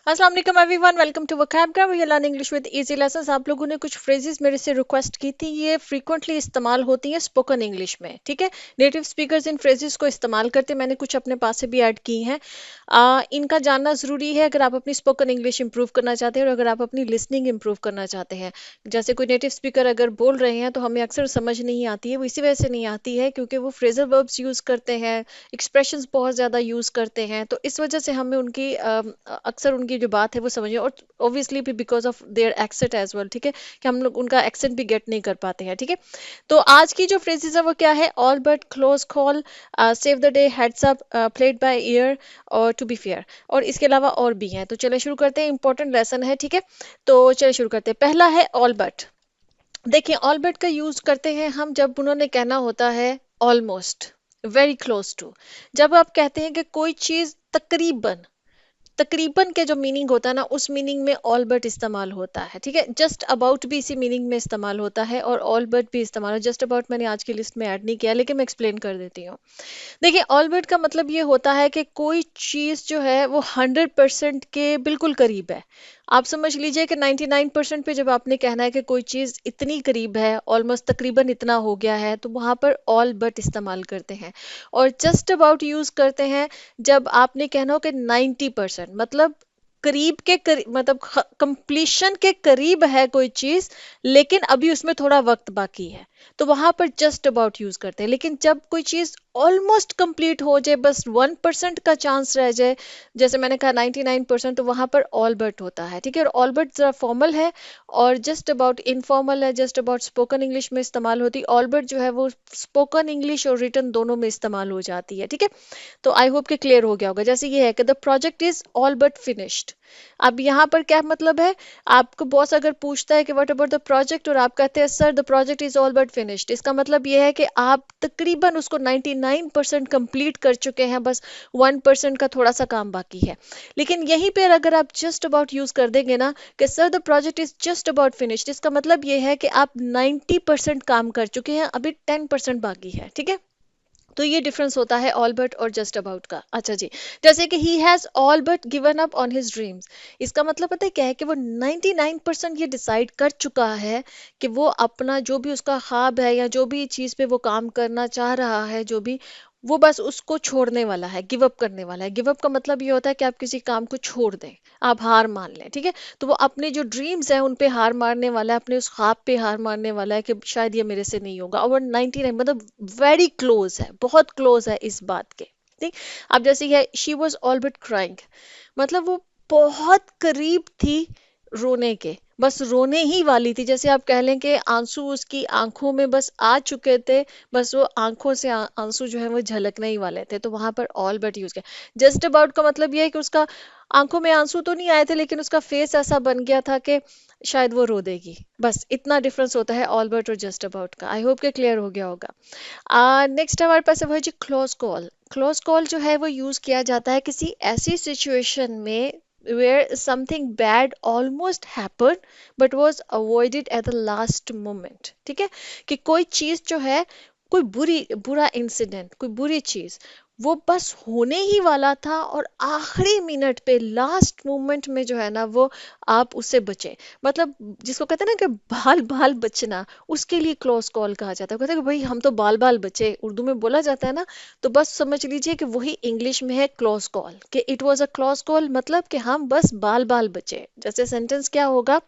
अस्सलाम वालेकुम everyone, welcome to vocabulary. We are learning English with easy lessons. आप लोगों ने कुछ फ्रेजेस मेरे से रिक्वेस्ट की थी, ये फ्रीक्वेंटली इस्तेमाल होती हैं स्पोकन इंग्लिश में। ठीक है, नेटिव स्पीकर्स इन फ्रेजेस को इस्तेमाल करते हैं। मैंने कुछ अपने पास से भी ऐड की हैं। इनका जानना ज़रूरी है अगर आप अपनी स्पोकन इंग्लिश इंप्रूव करना चाहते हैं और अगर आप अपनी लिसनिंग इंप्रूव करना चाहते हैं। जैसे कोई नेटिव स्पीकर अगर बोल रहे हैं तो हमें अक्सर समझ नहीं आती है, वो इसी वजह से नहीं आती है क्योंकि वो फ्रेजल वर्ब्स यूज़ करते हैं, एक्सप्रेशंस बहुत ज़्यादा यूज़ करते हैं, तो इस वजह से हमें उनकी अक्सर उनकी जो बात है वो समझे, और ऑब्वियसली भी because of their accent as well. ठीक है, कि हम लोग उनका एक्सेंट भी गेट नहीं कर पाते हैं। ठीक है, तो आज की जो फ्रेजेस है वो क्या है? All but, close call, save the day, heads up, played by year और टू बी फेयर, और इसके अलावा और भी हैं। तो चलिए शुरू करते हैं, इंपॉर्टेंट लेसन है। ठीक है, तो चलिए शुरू करते हैं। पहला है ऑल बट। देखिए, ऑल बट का यूज करते हैं हम जब उन्होंने कहना होता है ऑलमोस्ट, वेरी क्लोज टू। जब आप कहते हैं कि कोई चीज तकरीबन, तकरीबन के जो मीनिंग होता है ना, उस मीनिंग में ऑल बट इस्तेमाल होता है। ठीक है, जस्ट अबाउट भी इसी मीनिंग में इस्तेमाल होता है और ऑल बट भी इस्तेमाल है। जस्ट अबाउट मैंने आज की लिस्ट में ऐड नहीं किया, लेकिन मैं एक्सप्लेन कर देती हूँ। देखिए, ऑल बट का मतलब ये होता है कि कोई चीज जो है वो 100% के बिल्कुल करीब है। आप समझ लीजिए कि 99% पे जब आपने कहना है कि कोई चीज इतनी करीब है, ऑलमोस्ट तकरीबन इतना हो गया है, तो वहां पर ऑल बट इस्तेमाल करते हैं। और जस्ट अबाउट यूज करते हैं जब आपने कहना हो कि 90%, मतलब करीब के करीब, मतलब कंप्लीशन के करीब है कोई चीज, लेकिन अभी उसमें थोड़ा वक्त बाकी है, तो वहां पर जस्ट अबाउट यूज करते हैं। लेकिन जब कोई चीज ऑलमोस्ट कंप्लीट हो जाए, बस 1% का चांस रह जाए, जैसे मैंने कहा 99%, तो वहां पर ऑल बट होता है। ठीक है, और ऑल बट जरा फॉर्मल है और जस्ट अबाउट इनफॉर्मल है, जस्ट अबाउट स्पोकन इंग्लिश में इस्तेमाल होती है। ऑल बट जो है वो स्पोकन इंग्लिश और रिटन दोनों में इस्तेमाल हो जाती है। ठीक है, तो आई होप कि क्लियर हो गया होगा। जैसे ये है कि the project is all but finished. अब यहाँ पर क्या मतलब है? आपको बॉस अगर पूछता है कि व्हाट अबाउट द प्रोजेक्ट, और आप कहते हैं sir the project is all but finished, इसका मतलब ये है कि आप तकरीबन उसको 99% कंप्लीट कर चुके हैं, बस 1% का थोड़ा सा काम बाकी है। लेकिन यहीं पर अगर आप जस्ट अबाउट यूज कर देंगे ना कि sir the project is just about finished, इसका मतलब ये है कि आप 90% काम कर चुके हैं, अभी 10% बाकी है। ठीक है, तो ये डिफरेंस होता है ऑल बट और जस्ट अबाउट का। अच्छा जी, जैसे कि he has all but given up on his dreams, इसका मतलब पता है क्या है? कि वो 99% ये डिसाइड कर चुका है कि वो अपना जो भी उसका ख्वाब है या जो भी चीज़ पे वो काम करना चाह रहा है, जो भी, वो बस उसको छोड़ने वाला है, गिव अप करने वाला है। गिव अप का मतलब ये होता है कि आप किसी काम को छोड़ दें, आप हार मान लें। ठीक है, तो वो अपने जो ड्रीम्स हैं उन पे हार मारने वाला है, अपने उस ख्वाब पे हार मारने वाला है कि शायद ये मेरे से नहीं होगा। और 99, मतलब वेरी क्लोज है, बहुत क्लोज है इस बात के। ठीक, अब जैसे है she was all but crying, मतलब वो बहुत करीब थी रोने के, बस रोने ही वाली थी। जैसे आप कह लें कि आंसू उसकी आंखों में बस आ चुके थे, बस वो आंखों से आंसू जो है वो झलकने ही वाले थे, तो वहां पर ऑल बट यूज किया। जस्ट अबाउट का मतलब ये है कि उसका आंखों में आंसू तो नहीं आए थे, लेकिन उसका फेस ऐसा बन गया था कि शायद वो रो देगी। बस इतना डिफरेंस होता है ऑल बट और जस्ट अबाउट का। आई होप के क्लियर हो गया होगा। नेक्स्ट हमारे पास है जी क्लोज कॉल। क्लोज कॉल जो है वो यूज किया जाता है किसी ऐसी सिचुएशन में where something bad almost happened but was avoided at the last moment। ठीक है, कि कोई चीज जो है, कोई बुरा इंसिडेंट, कोई बुरी चीज, वो बस होने ही वाला था और आखिरी मिनट पे, लास्ट मोमेंट में जो है ना, वो आप उससे बचे। मतलब जिसको कहते हैं ना कि बाल बाल बचना, उसके लिए क्लोज कॉल कहा जाता है। कहते हैं कि भाई हम तो बाल बाल बचे, उर्दू में बोला जाता है ना, तो बस समझ लीजिए कि वही इंग्लिश में है क्लोज कॉल, कि it was a close call, मतलब कि हम बस बाल बाल बचे। जैसे सेंटेंस क्या होगा?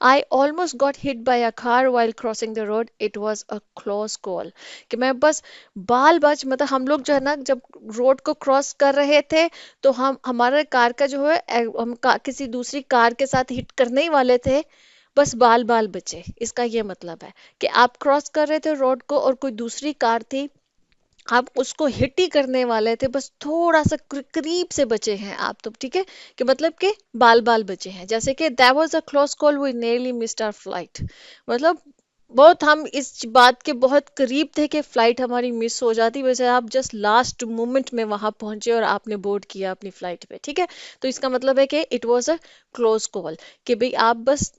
I almost got hit by a car while crossing the road, it was a close call. कि मैं बस बाल बच, मतलब हम लोग जो है ना जब रोड को क्रॉस कर रहे थे, तो हम हमारे कार का जो है किसी दूसरी कार के साथ हिट करने ही वाले थे, बस बाल बाल बचे। इसका ये मतलब है कि आप क्रॉस कर रहे थे रोड को और कोई दूसरी कार थी, आप उसको हिट ही करने वाले थे, बस थोड़ा सा करीब से बचे हैं आप तो। ठीक है, कि मतलब कि बाल बाल बचे हैं। जैसे कि that was a close call, we nearly missed our flight, मतलब बहुत हम इस बात के बहुत करीब थे कि फ्लाइट हमारी मिस हो जाती, वैसे आप जस्ट लास्ट मोमेंट में वहां पहुंचे और आपने बोर्ड किया अपनी फ्लाइट पे। ठीक है, तो इसका मतलब है कि it was a close call, कि भाई आप बस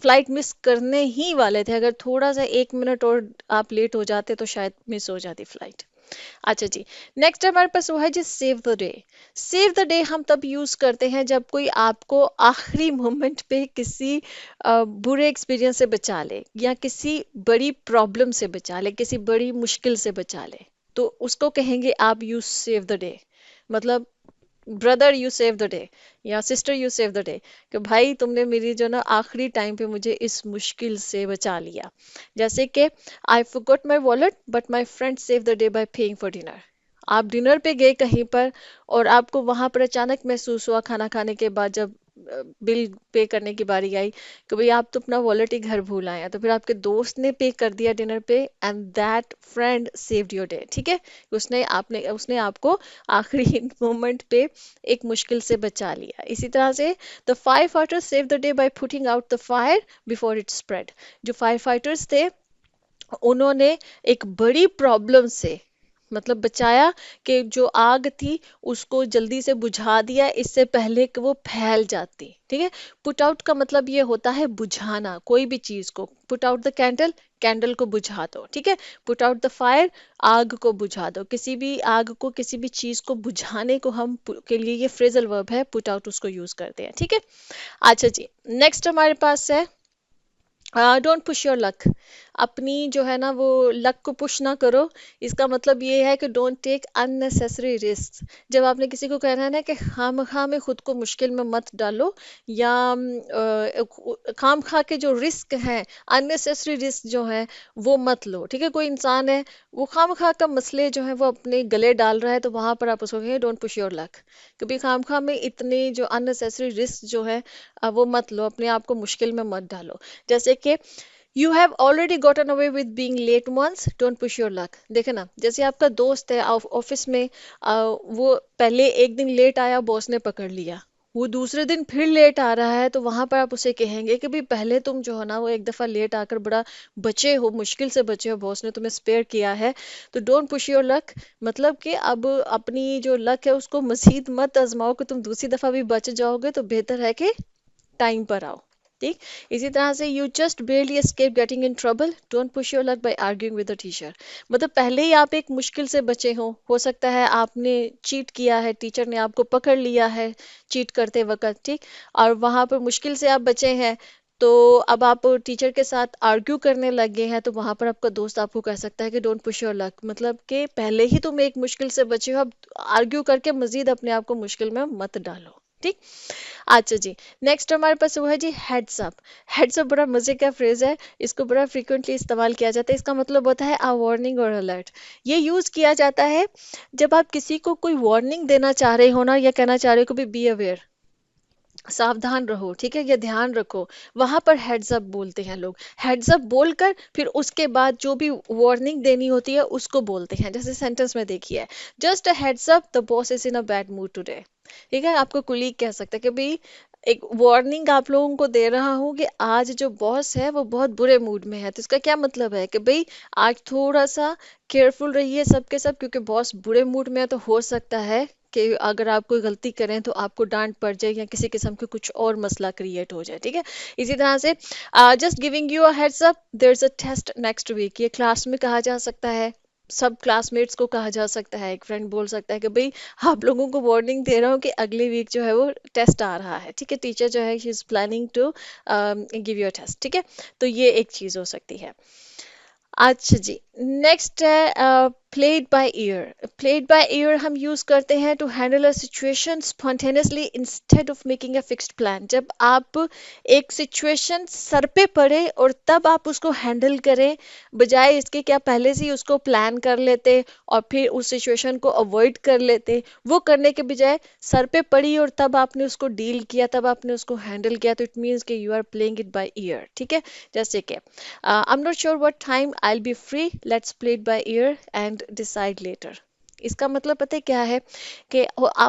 फ्लाइट मिस करने ही वाले थे, अगर थोड़ा सा 1 मिनट और आप लेट हो जाते तो शायद मिस हो जाती फ्लाइट। अच्छा जी, नेक्स्ट हमारे पास वो है जी save the day. Save the day हम तब यूज करते हैं जब कोई आपको आखिरी मोमेंट पे किसी बुरे एक्सपीरियंस से बचा ले, या किसी बड़ी प्रॉब्लम से बचा ले, किसी बड़ी मुश्किल से बचा ले, तो उसको कहेंगे आप यू सेव द डे। मतलब brother you save the day, या sister you save the day, कि भाई तुमने मेरी जो ना आखिरी टाइम पे मुझे इस मुश्किल से बचा लिया। जैसे कि I forgot my wallet but my friend save the day bye paying for dinner. आप डिनर पे गए कहीं पर, और आपको वहां पर अचानक महसूस हुआ खाना खाने के बाद, जब बिल पे करने की बारी आई, कि भाई आप तो अपना वॉलेट ही घर भूल आए हैं, तो फिर आपके दोस्त ने पे कर दिया डिनर पे, and that friend saved your day. ठीक है, उसने आपको आखिरी मोमेंट पे एक मुश्किल से बचा लिया। इसी तरह से the fire fighters save the day by putting out the fire before it spread. जो फायर फाइटर्स थे, उन्होंने एक बड़ी प्रॉब्लम से मतलब बचाया, कि जो आग थी उसको जल्दी से बुझा दिया इससे पहले कि वो फैल जाती। ठीक है, पुट आउट का मतलब ये होता है बुझाना कोई भी चीज को। Put out the candle, candle को बुझा दो। ठीक है, पुट आउट द फायर, आग को बुझा दो। किसी भी आग को, किसी भी चीज को बुझाने को हम के लिए ये फ्रेजल वर्ब है पुट आउट, उसको यूज करते हैं। ठीक है, अच्छा जी, नेक्स्ट हमारे पास है डोंट पुश योर लक। अपनी जो है ना वो लक को पुश ना करो। इसका मतलब ये है कि डोंट टेक अननेसेसरी रिस्क। जब आपने किसी को कहना है ना कि खाम खा में खुद को मुश्किल में मत डालो, या खाम खा के जो रिस्क हैं, अननेसेसरी रिस्क जो है वो मत लो। ठीक है, कोई इंसान है वो खाम खा का मसले जो है वो अपने गले डाल रहा है, तो वहां पर आप उसको कहेंगे डोंट पुश योर लक। कभी खाम खा में इतने जो अननेसेसरी रिस्क जो है वो मत लो, अपने आप को मुश्किल में मत डालो। जैसे कि you have already gotten away with being late once, don't push your luck. देखे ना, जैसे आपका दोस्त है ऑफिस में, वो पहले एक दिन लेट आया, बॉस ने पकड़ लिया, वो दूसरे दिन फिर लेट आ रहा है, तो वहां पर आप उसे कहेंगे कि भाई पहले तुम जो है ना वो एक दफा लेट आकर बड़ा बचे हो, मुश्किल से बचे हो, बॉस ने तुम्हें स्पेयर किया है, तो डोंट पुश योर लक। मतलब कि अब अपनी जो लक है उसको मजीद मत आजमाओ कि तुम दूसरी दफा भी बच जाओगे, तो बेहतर है कि टाइम पर आओ। ठीक, इसी तरह से you just barely escape getting in trouble, don't push your luck by arguing with the teacher। मतलब पहले ही आप एक मुश्किल से बचे हो सकता है आपने चीट किया है, टीचर ने आपको पकड़ लिया है चीट करते वक्त। ठीक, और वहां पर मुश्किल से आप बचे हैं, तो अब आप टीचर के साथ आर्ग्यू करने लगे हैं, तो वहां पर आपका दोस्त आपको कह सकता है कि डोंट पुश योर लक। मतलब कि पहले ही तुम एक मुश्किल से बचे हो, अब आर्ग्यू करके मजीद अपने आप को मुश्किल में मत डालो। ठीक, अच्छा जी, नेक्स्ट हमारे पास वो है जी हेड्स अप। हेड्स अप बड़ा मजे का फ्रेज है, इसको बड़ा फ्रीक्वेंटली इस्तेमाल किया जाता है। इसका मतलब होता है अ वार्निंग और अलर्ट। ये यूज किया जाता है जब आप किसी को कोई वार्निंग देना चाह रहे हो ना, या कहना चाह रहे हो कि बी अवेयर, सावधान रहो, ठीक है, या ध्यान रखो, वहां पर हेड्स अप बोलते हैं लोग। हेड्स अप बोलकर फिर उसके बाद जो भी वार्निंग देनी होती है उसको बोलते हैं। जैसे सेंटेंस में देखिए, just a heads up the boss is in a bad mood today. ठीक है, आपको कुलीग कह सकते हैं कि भाई एक वार्निंग आप लोगों को दे रहा हूँ कि आज जो बॉस है वो बहुत बुरे मूड में है। तो इसका क्या मतलब है कि भाई आज थोड़ा सा केयरफुल रहिए सबके सब, क्योंकि बॉस बुरे मूड में है, तो हो सकता है कि अगर आप कोई गलती करें तो आपको डांट पड़ जाए, या किसी किस्म के कुछ और मसला क्रिएट हो जाए। ठीक है, इसी तरह से just giving you a heads up there is a test next week. ये क्लास में कहा जा सकता है, सब क्लासमेट्स को कहा जा सकता है। एक फ्रेंड बोल सकता है कि भाई आप लोगों को वार्निंग दे रहा हूँ कि अगले वीक जो है वो टेस्ट आ रहा है। ठीक है, टीचर जो है she is planning to give you a test. ठीक है, तो ये एक चीज हो सकती है। अच्छा जी, नेक्स्ट है played by ear. Played by ear हम यूज करते हैं to handle a situation spontaneously instead of making a fixed plan. जब आप एक सिचुएशन सर पे पड़े और तब आप उसको हैंडल करें, बजाय इसके कि आप पहले से ही उसको प्लान कर लेते और फिर उस सिचुएशन को अवॉइड कर लेते, वो करने के बजाय सर पे पड़ी और तब आपने उसको डील किया, तब आपने उसको हैंडल किया, तो इट मीन्स कि you are playing it by ear. ठीक है, जैसे कि I'm not sure what time I'll be free. Let's play it by ear and decide later. इसका मतलब पता है क्या है कि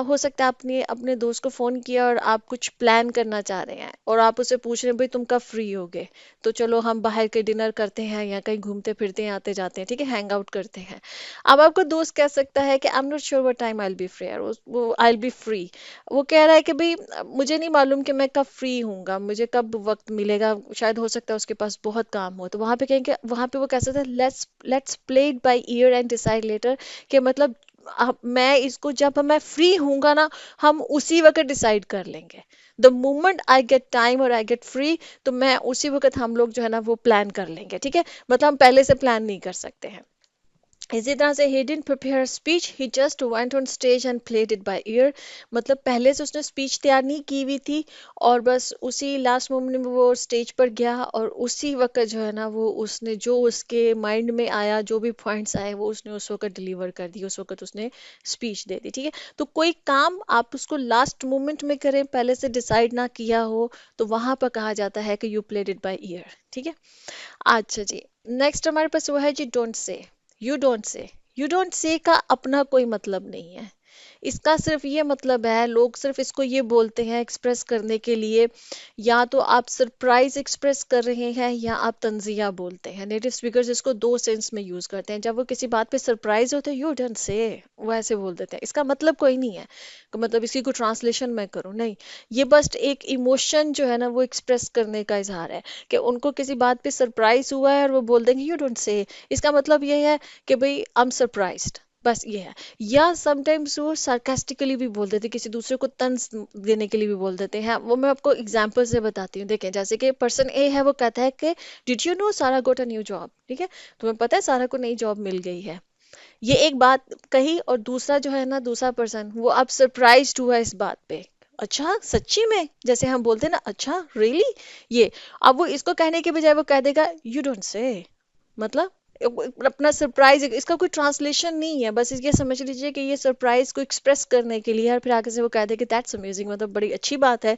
हो सकता है आपने अपने दोस्त को फोन किया और आप कुछ प्लान करना चाह रहे हैं और आप उससे पूछ रहे हैं भाई तुम कब फ्री होगे, तो चलो हम बाहर के डिनर करते हैं या कहीं घूमते फिरते हैं आते जाते हैं, ठीक है, हैंग आउट करते हैं। अब आपका दोस्त कह सकता है कि I am not sure what time I will be free, वो आई विल बी फ्री, वो कह रहा है कि भाई मुझे नहीं मालूम कि मैं कब फ्री हूँगा, मुझे कब वक्त मिलेगा, शायद हो सकता है उसके पास बहुत काम हो, तो वहां पे कहेंगे, वहां पे वो कह सकता है let's play it by year and decide letter, कि मतलब मैं इसको जब मैं फ्री हूँगा ना, हम उसी वक्त डिसाइड कर लेंगे। The moment I get time और आई गेट फ्री, तो मैं उसी वक्त हम लोग जो है ना वो प्लान कर लेंगे, ठीक है, मतलब हम पहले से प्लान नहीं कर सकते हैं। इसी तरह से he didn't prepare a speech, he just went on stage and played it by ear, मतलब पहले से उसने स्पीच तैयार नहीं की हुई थी और बस उसी लास्ट मोमेंट में वो स्टेज पर गया और उसी वक्त जो है ना वो उसने जो उसके माइंड में आया, जो भी पॉइंट्स आए वो उसने उस वक्त डिलीवर कर दी, उस वक्त उसने स्पीच दे दी, ठीक है। तो कोई काम आप उसको लास्ट मोमेंट में करें, पहले से डिसाइड ना किया हो, तो वहां पर कहा जाता है कि you played it by ear, ठीक है। अच्छा जी, नेक्स्ट हमारे पास वो है जी don't say. You don't say, you don't say का अपना कोई मतलब नहीं है, इसका सिर्फ ये मतलब है, लोग सिर्फ इसको ये बोलते हैं एक्सप्रेस करने के लिए, या तो आप सरप्राइज एक्सप्रेस कर रहे हैं या आप तंजिया बोलते हैं। नेटिव स्पीकर्स इसको दो सेंस में यूज करते हैं, जब वो किसी बात पे सरप्राइज होते हैं यू डोंट से, वो ऐसे बोल देते हैं, इसका मतलब कोई नहीं है कि मतलब इसी को ट्रांसलेशन मैं करूँ, नहीं, ये बस एक इमोशन जो है ना वो एक्सप्रेस करने का इजहार है, कि उनको किसी बात पे सरप्राइज हुआ है और वो बोल देंगे यू डोंट से, इसका मतलब ये है कि भाई आई एम सरप्राइज्ड, बस ये है। या समटाइम्स वो सार्कास्टिकली भी बोल देते हैं, किसी दूसरे को तंज देने के लिए भी बोल देते हैं, वो मैं आपको एग्जांपल से बताती हूँ। देखें, जैसे कि पर्सन ए है, वो कहता है कि डिड यू नो सारा गोट अ न्यू जॉब, ठीक है, तुम्हें पता है सारा को नई जॉब मिल गई है, ये एक बात कही, और दूसरा जो है ना दूसरा पर्सन वो अब सरप्राइज्ड हुआ इस बात पे, अच्छा सच्ची में, जैसे हम बोलते हैं ना अच्छा रियली, ये, अब वो इसको कहने के बजाय वो कह देगा यू डोंट से, मतलब अपना सरप्राइज, इसका कोई ट्रांसलेशन नहीं है, बस ये समझ लीजिए कि ये सरप्राइज को एक्सप्रेस करने के लिए, और फिर आगे से वो कहते हैं कि दैट्स अमेजिंग, मतलब बड़ी अच्छी बात है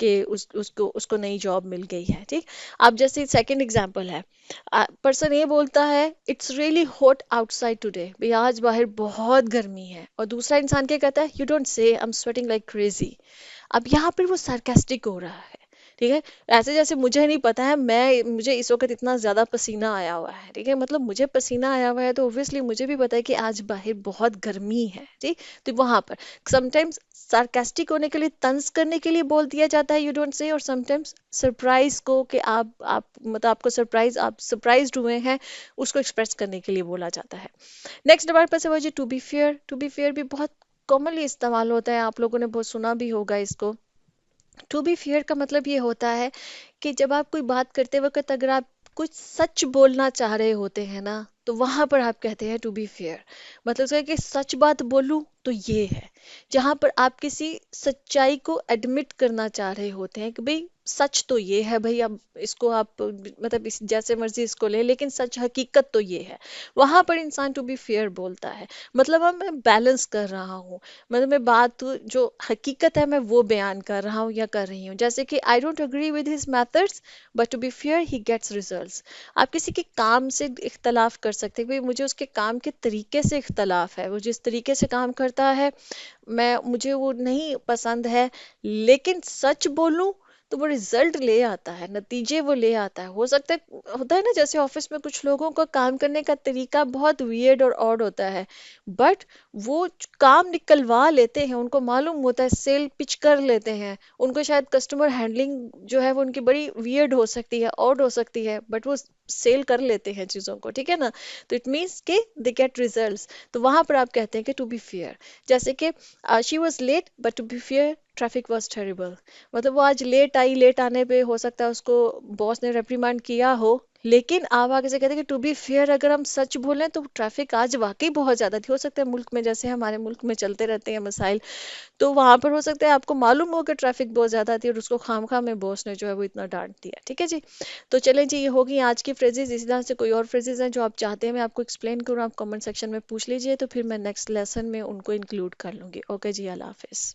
कि उसको उसको नई जॉब मिल गई है, ठीक। अब जैसे सेकंड एग्जांपल है, पर्सन ये बोलता है it's really hot outside today, भाई आज बाहर बहुत गर्मी है, और दूसरा इंसान क्या कहता है यू डोंट से I am sweating like crazy. अब यहाँ पर वो सार्केस्टिक हो रहा है, ठीक है, ऐसे जैसे मुझे नहीं पता है, मैं मुझे इस वक्त इतना ज्यादा पसीना आया हुआ है, ठीक है, मतलब मुझे पसीना आया हुआ है तो ऑब्वियसली मुझे भी पता है कि आज बाहर बहुत गर्मी है, ठीक। तो वहां पर समटाइम्स सार्केस्टिक होने के लिए, तंज करने के लिए बोल दिया जाता है यू डोंट से, और समटाइम्स सरप्राइज को कि आप मतलब आपको सरप्राइज, आप सरप्राइज्ड हुए हैं, उसको एक्सप्रेस करने के लिए बोला जाता है। नेक्स्ट हमारे पास है वो जी to be fair. To be fair भी बहुत कॉमनली इस्तेमाल होता है, आप लोगों ने बहुत सुना भी होगा इसको। टू बी फेयर का मतलब ये होता है कि जब आप कोई बात करते वक्त अगर आप कुछ सच बोलना चाह रहे होते हैं ना, तो वहां पर आप कहते हैं टू बी फेयर, मतलब उसका कि सच बात बोलूं तो ये है, जहां पर आप किसी सच्चाई को एडमिट करना चाह रहे होते हैं कि भाई सच तो ये है भाई, अब इसको आप मतलब इस जैसे मर्जी इसको ले, लेकिन सच हकीकत तो ये है, वहां पर इंसान टू बी फेयर बोलता है, मतलब अब मैं बैलेंस कर रहा हूँ, मतलब मैं बात जो हकीकत है मैं वो बयान कर रहा हूँ या कर रही हूँ, जैसे कि I don't agree with his methods but to be fair he gets results. आप किसी के काम से इख्तलाफ कर सकते हैं, भाई मुझे उसके काम के तरीके से इख्तलाफ है, वो जिस तरीके से काम करता है मैं मुझे वो नहीं पसंद है, लेकिन सच बोलूं तो वो रिजल्ट ले आता है, नतीजे वो ले आता है। हो सकता है, होता है ना, जैसे ऑफिस में कुछ लोगों का काम करने का तरीका बहुत वियर्ड और ऑड होता है, बट वो काम निकलवा लेते हैं, उनको मालूम होता है, सेल पिच कर लेते हैं, उनको शायद कस्टमर हैंडलिंग जो है वो उनकी बड़ी वियर्ड हो सकती है, ऑड हो सकती है, बट वो सेल कर लेते हैं चीजों को, ठीक है ना। तो इट मीन्स के दे गेट रिजल्ट्स, तो वहां पर आप कहते हैं कि टू बी फेयर। जैसे कि she was late but to be fair traffic was terrible, मतलब वो आज लेट आई, लेट आने पे हो सकता है उसको बॉस ने रेप्रीमांड किया हो, लेकिन आप आगे से कहते हैं कि टू बी फेयर अगर हम सच बोलें तो ट्रैफिक आज वाकई बहुत ज्यादा थी, हो सकता है मुल्क में जैसे हमारे मुल्क में चलते रहते हैं मसाइल, तो वहां पर हो सकता है आपको मालूम हो कि ट्रैफिक बहुत ज्यादा थी और उसको खामखा में बॉस ने जो है वो इतना डांट दिया, ठीक है जी। तो चलें जी, ये होगी आज की फ्रेजेस, इसी तरह से कोई और फ्रेजेस हैं जो आप चाहते हैं मैं आपको एक्सप्लेन करूँ, आप कमेंट सेक्शन में पूछ लीजिए, तो फिर मैं नेक्स्ट लेसन में उनको इंक्लूड कर लूंगी। ओके जी, अल्लाह हाफिज।